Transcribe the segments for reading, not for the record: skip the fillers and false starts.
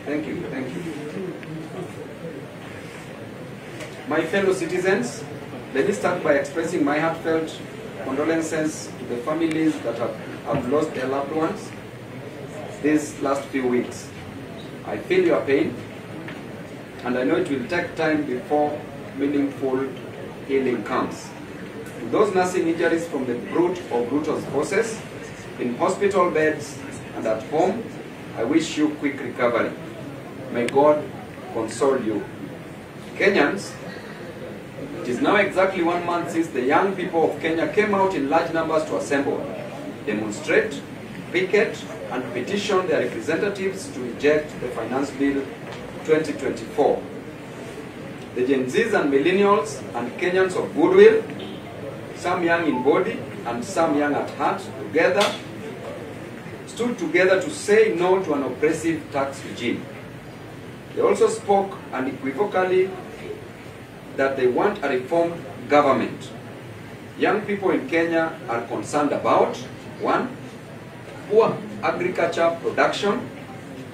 Thank you. Thank you. My fellow citizens, let me start by expressing my heartfelt condolences to the families that have lost their loved ones these last few weeks. I feel your pain, and I know it will take time before meaningful healing comes. To those nursing injuries from the brunt of Ruto's forces, in hospital beds and at home, I wish you quick recovery. May God console you. Kenyans, it is now exactly 1 month since the young people of Kenya came out in large numbers to assemble, demonstrate, picket, and petition their representatives to reject the Finance Bill 2024. The Gen Zs and Millennials and Kenyans of goodwill, some young in body and some young at heart, together stood together to say no to an oppressive tax regime. They also spoke unequivocally that they want a reformed government. Young people in Kenya are concerned about 1. Poor agriculture production,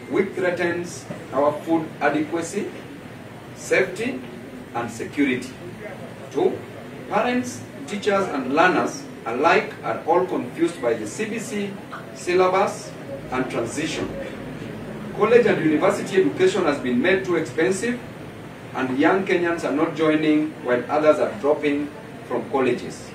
which threatens our food adequacy, safety, and security. 2. Parents, teachers, and learners alike are all confused by the CBC syllabus and transition. College and university education has been made too expensive, and young Kenyans are not joining while others are dropping from colleges.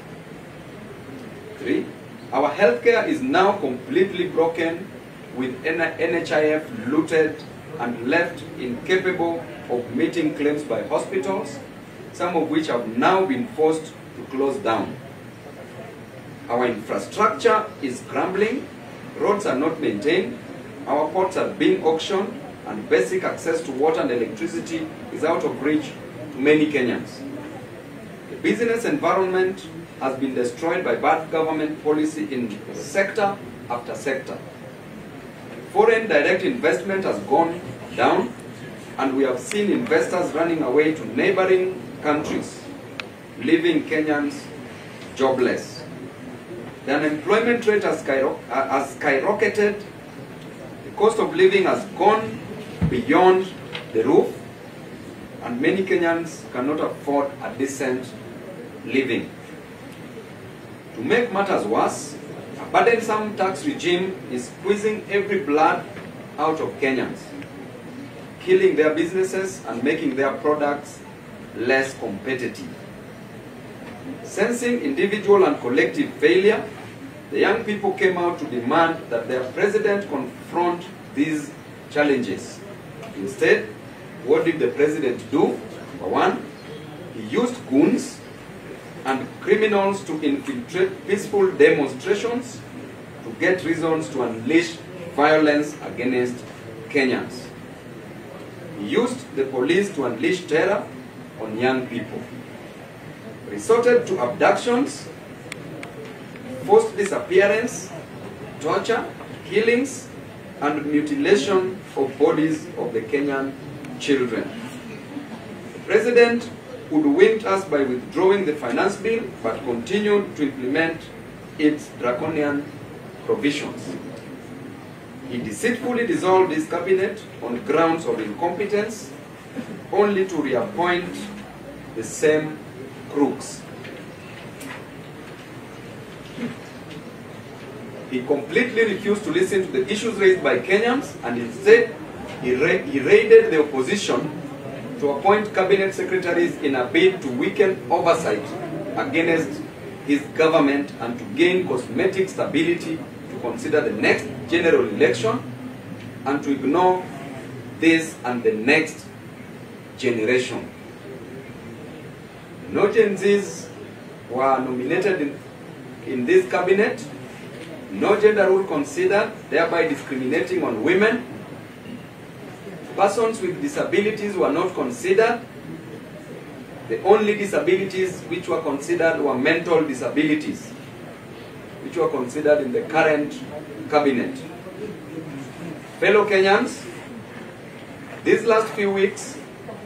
3. Our healthcare is now completely broken, with NHIF looted and left incapable of meeting claims by hospitals, some of which have now been forced to close down. Our infrastructure is crumbling, roads are not maintained, our ports are being auctioned, and basic access to water and electricity is out of reach to many Kenyans. The business environment has been destroyed by bad government policy in sector after sector. Foreign direct investment has gone down, and we have seen investors running away to neighboring countries, leaving Kenyans jobless. The unemployment rate has skyrocketed, the cost of living has gone beyond the roof, and many Kenyans cannot afford a decent living. To make matters worse, a burdensome tax regime is squeezing every blood out of Kenyans, killing their businesses and making their products less competitive. Sensing individual and collective failure, the young people came out to demand that their president confront these challenges. Instead, what did the president do? For one, he used goons and criminals to infiltrate peaceful demonstrations to get reasons to unleash violence against Kenyans. He used the police to unleash terror on young people. Resorted to abductions, forced disappearance, torture, killings, and mutilation of bodies of the Kenyan children. The president would wink us by withdrawing the finance bill, but continued to implement its draconian provisions. He deceitfully dissolved his cabinet on grounds of incompetence, only to reappoint the same crooks. He completely refused to listen to the issues raised by Kenyans, and instead he raided the opposition to appoint cabinet secretaries in a bid to weaken oversight against his government and to gain cosmetic stability to consider the next general election and to ignore this and the next generation. No Gen Zs were nominated in this cabinet, no gender rule considered, thereby discriminating on women. Persons with disabilities were not considered. The only disabilities which were considered were mental disabilities, which were considered in the current cabinet. Fellow Kenyans, these last few weeks,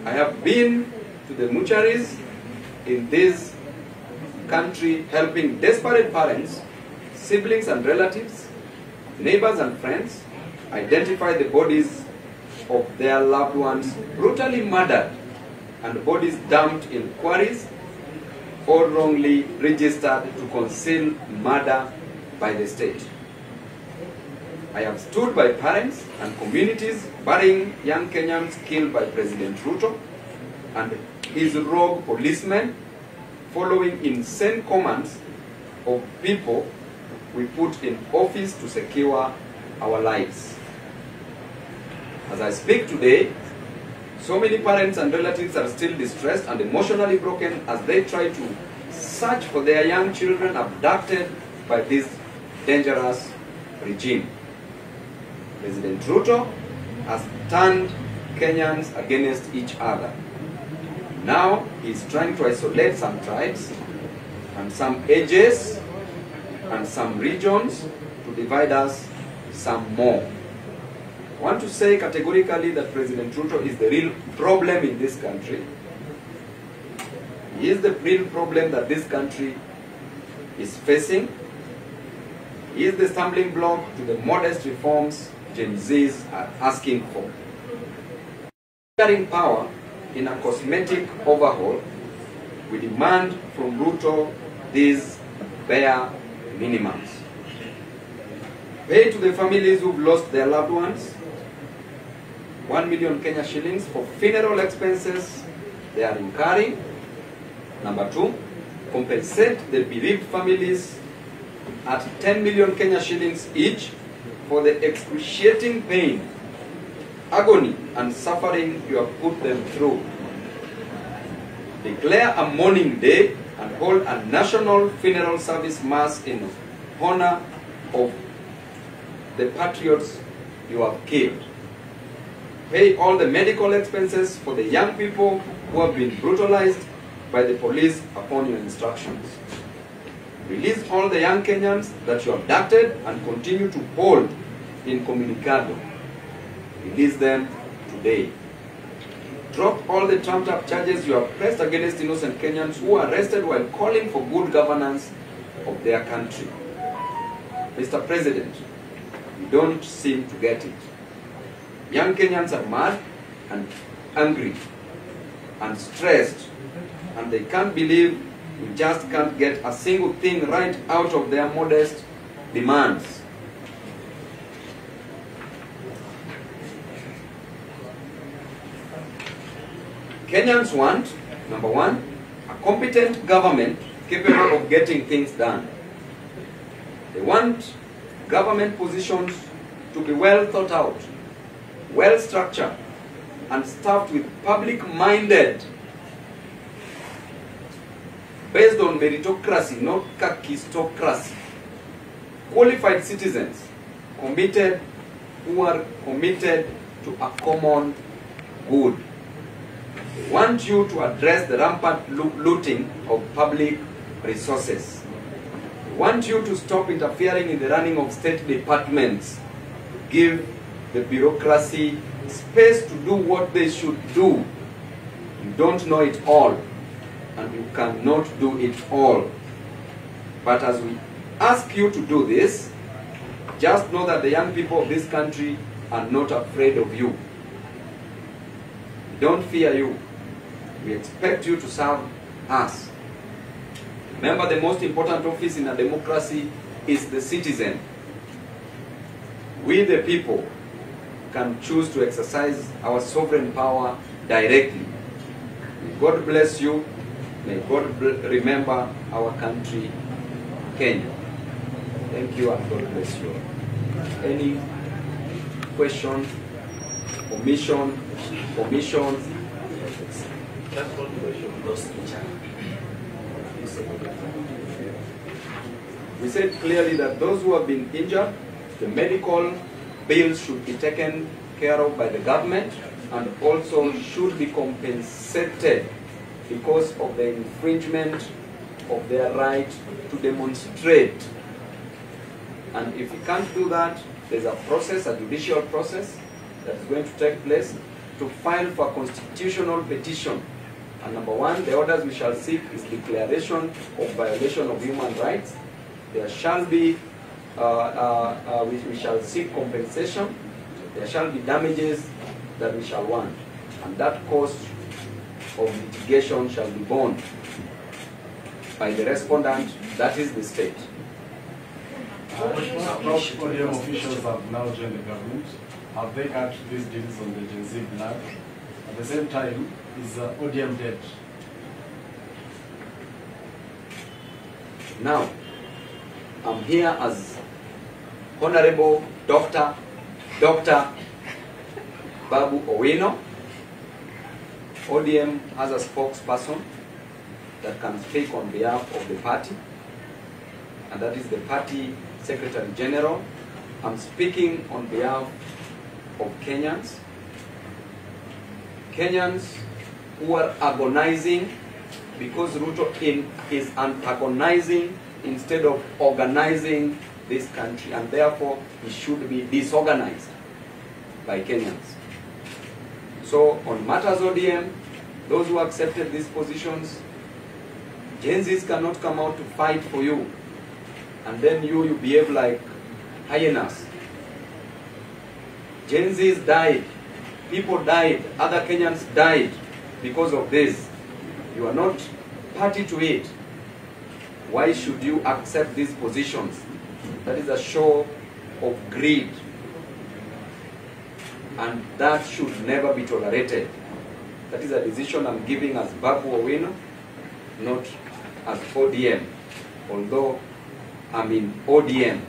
I have been to the mortuaries in this country helping desperate parents, siblings and relatives, neighbors and friends identify the bodies of their loved ones brutally murdered and bodies dumped in quarries or wrongly registered to conceal murder by the state. I have stood by parents and communities burying young Kenyans killed by President Ruto and his rogue policemen following insane commands of people we put in office to secure our lives. As I speak today, so many parents and relatives are still distressed and emotionally broken as they try to search for their young children abducted by this dangerous regime. President Ruto has turned Kenyans against each other. Now he is trying to isolate some tribes and some ages and some regions to divide us some more. I want to say categorically that President Ruto is the real problem in this country. He is the real problem that this country is facing. He is the stumbling block to the modest reforms Gen Zs are asking for. Carrying power in a cosmetic overhaul, we demand from Ruto these bare minimums. Pay to the families who've lost their loved ones 1 million Kenya shillings for funeral expenses they are incurring. Number 2, compensate the bereaved families at 10 million Kenya shillings each for the excruciating pain, agony, and suffering you have put them through. Declare a mourning day and hold a national funeral service mass in honor of the patriots you have killed. Pay all the medical expenses for the young people who have been brutalized by the police upon your instructions. Release all the young Kenyans that you abducted and continue to hold incommunicado. Release them today. Drop all the trumped-up charges you have pressed against innocent Kenyans who were arrested while calling for good governance of their country. Mr. President, you don't seem to get it. Young Kenyans are mad and angry and stressed, and they can't believe we just can't get a single thing right out of their modest demands. Kenyans want, number 1, a competent government capable of getting things done. They want government positions to be well thought out, well structured, and staffed with public-minded, based on meritocracy, not kakistocracy, qualified citizens committed, who are committed to a common good. They want you to address the rampant looting of public resources. They want you to stop interfering in the running of state departments. Give the bureaucracy space to do what they should do. You don't know it all, and you cannot do it all. But as we ask you to do this, just know that the young people of this country are not afraid of you. We don't fear you. We expect you to serve us. Remember, the most important office in a democracy is the citizen. We, the people, can choose to exercise our sovereign power directly. May God bless you. May God remember our country, Kenya. Thank you, and God bless you. Any question, omission? We said clearly that those who have been injured, the medical bills should be taken care of by the government and also should be compensated because of the infringement of their right to demonstrate. And if we can't do that, there's a process, a judicial process, that is going to take place to file for a constitutional petition. And number 1, the orders we shall seek is declaration of violation of human rights. There shall be, we shall seek compensation. There shall be damages that we shall want, and that cost of litigation shall be borne by the respondent, that is the state. ODM officials have now joined the government. Have they cut these deals on the Gen Z blood? At the same time, is ODM dead? Now, I'm here as Honorable Dr. Babu Owino. ODM has a spokesperson that can speak on behalf of the party, and that is the party Secretary General. I'm speaking on behalf of Kenyans. Kenyans who are agonizing because Ruto is antagonizing instead of organizing this country, and therefore he should be disorganized by Kenyans. So on matters ODM, those who accepted these positions, Gen Zs cannot come out to fight for you, and then you behave like hyenas. Gen Zs died, people died, other Kenyans died because of this. You are not party to it. Why should you accept these positions? That is a show of greed, and that should never be tolerated. That is a decision I'm giving as Babu Owino, not as ODM, although I'm in ODM.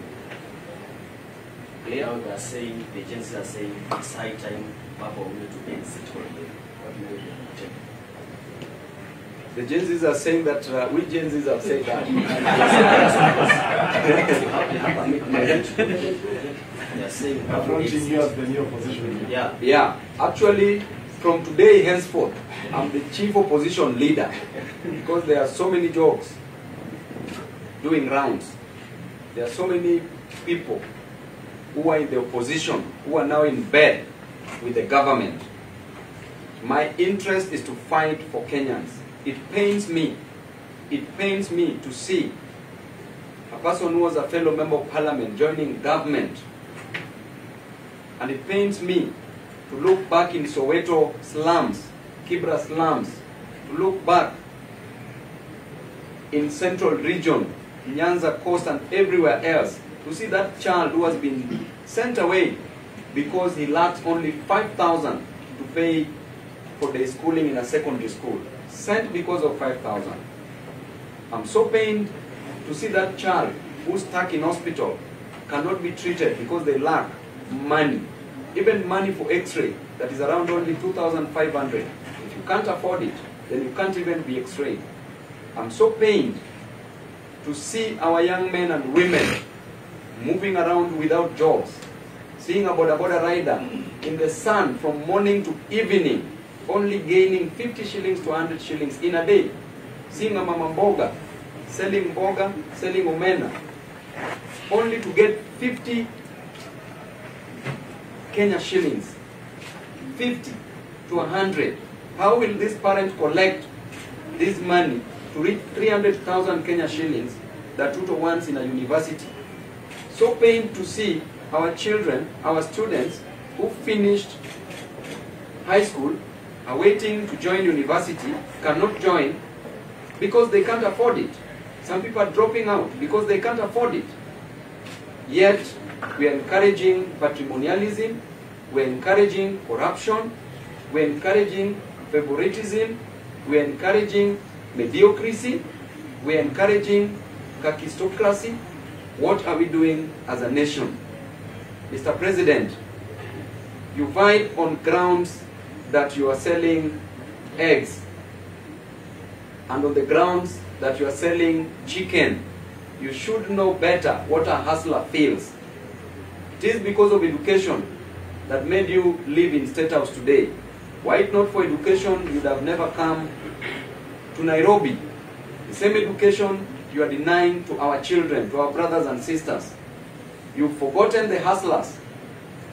Now they are saying, the agencies are saying, it's high time Babu Owino to exit ODM. What do you think? The Gen Zs are saying that, we Gen Zs have said that. They are saying, Affronting you as the new opposition. yeah. Yeah, actually, from today henceforth, I'm the chief opposition leader because there are so many jokes doing rounds. There are so many people who are in the opposition who are now in bed with the government. My interest is to fight for Kenyans. It pains me to see a person who was a fellow member of parliament joining government. And it pains me to look back in Soweto slums, Kibra slums, to look back in central region, Nyanza coast and everywhere else, to see that child who has been sent away because he lacks only 5,000 to pay for their schooling in a secondary school. Sent because of 5,000. I'm so pained to see that child who's stuck in hospital cannot be treated because they lack money. Even money for x-ray, that is around only 2,500. If you can't afford it, then you can't even be x-rayed. I'm so pained to see our young men and women moving around without jobs, seeing a boda rider in the sun from morning to evening, only gaining 50 shillings to 100 shillings in a day. Seeing a mama mboga, selling omena, only to get 50 Kenya shillings, 50 to 100. How will this parent collect this money to reach 300,000 Kenya shillings that Ruto wants in a university? So pained to see our children, our students who finished high school, are waiting to join university, cannot join because they can't afford it. Some people are dropping out because they can't afford it. Yet, we are encouraging patrimonialism, we are encouraging corruption, we are encouraging favoritism, we are encouraging mediocrity, we are encouraging kakistocracy. What are we doing as a nation? Mr. President, you fight on grounds that you are selling eggs, and on the grounds that you are selling chicken. You should know better what a hustler feels. It is because of education that made you live in State House today. Were it not for education, you would have never come to Nairobi. The same education you are denying to our children, to our brothers and sisters. You've forgotten the hustlers.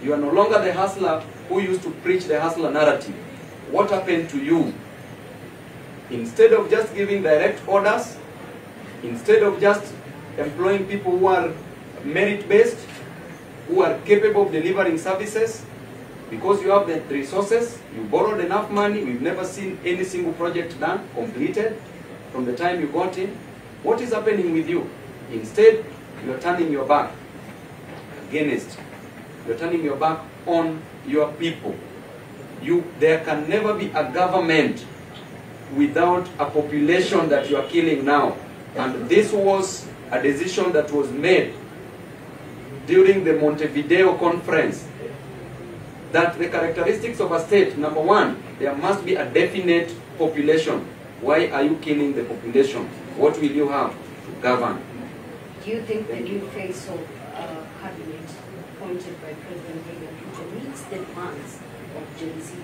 You are no longer the hustler who used to preach the hustler narrative. What happened to you? Instead of just giving direct orders, instead of just employing people who are merit-based, who are capable of delivering services, Because you have the resources, you borrowed enough money, we've never seen any single project done, completed, from the time you got in. What is happening with you? Instead, you're turning your back against, you're turning your back on your people. There can never be a government without a population that you are killing now. And this was a decision that was made during the Montevideo conference, that the characteristics of a state, number one, there must be a definite population. Why are you killing the population? What will you have to govern? Do you think the new face of cabinet appointed by President Ruto meets the demands of Gen Z?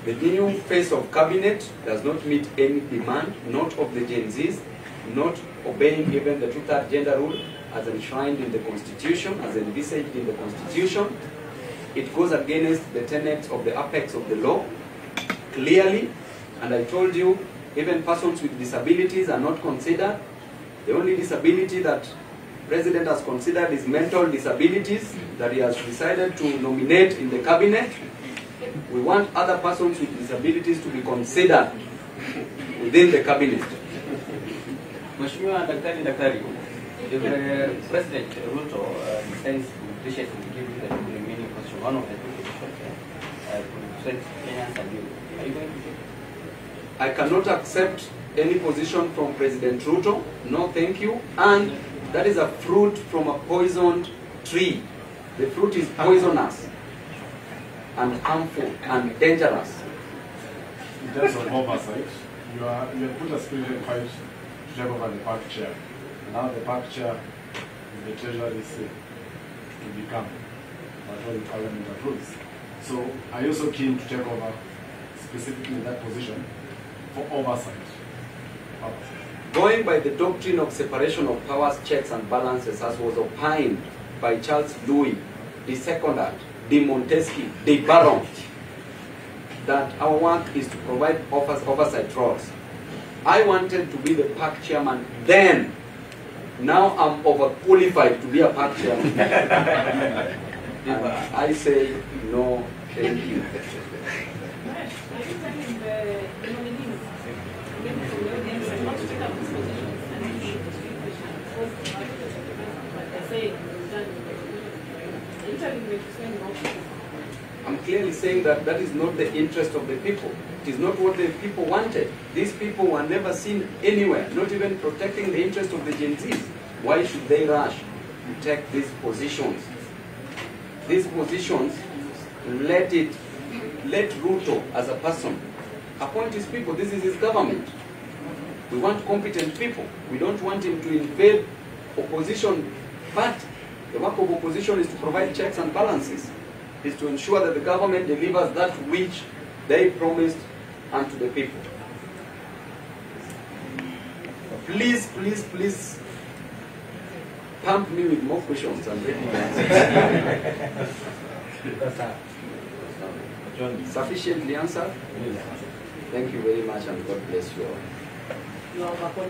The new face of cabinet does not meet any demand, not of the Gen Zs, not obeying even the two-third gender rule as enshrined in the Constitution, as envisaged in the Constitution. It goes against the tenets of the apex of the law, clearly. And I told you, even persons with disabilities are not considered. The only disability that President has considered is mental disabilities that he has decided to nominate in the cabinet. We want other persons with disabilities to be considered within the cabinet. Mheshimiwa Daktari, if President Ruto decides to graciously give you the remaining question, one of the two questions to present Kenyans and you, are you going to take it? I cannot accept any position from President Ruto. No, thank you. And that is a fruit from a poisoned tree. The fruit is poisonous and harmful and dangerous. In terms of oversight, you have put a spirited fight to take over the park chair. Now the park chair is the Treasury seat to become whatever the Parliament approves. So are you also keen to take over specifically that position for oversight? Going by the doctrine of separation of powers, checks and balances, as was opined by Charles Louis, the Secondant, de Montesquieu, de Baron, that our work is to provide oversight roles. I wanted to be the park chairman then. Now I'm overqualified to be a park chairman. And I say no, thank you. I'm clearly saying that that is not the interest of the people. It is not what the people wanted. These people were never seen anywhere, not even protecting the interest of the Gen Zs. Why should they rush to take these positions? These positions, let Ruto as a person appoint his people. This is his government. We want competent people. We don't want him to invade opposition, but the work of opposition is to provide checks and balances, is to ensure that the government delivers that which they promised unto the people. Please, please, please pump me with more questions and ready to answer. Sufficiently answered? Thank you very much and God bless you all. You are welcome.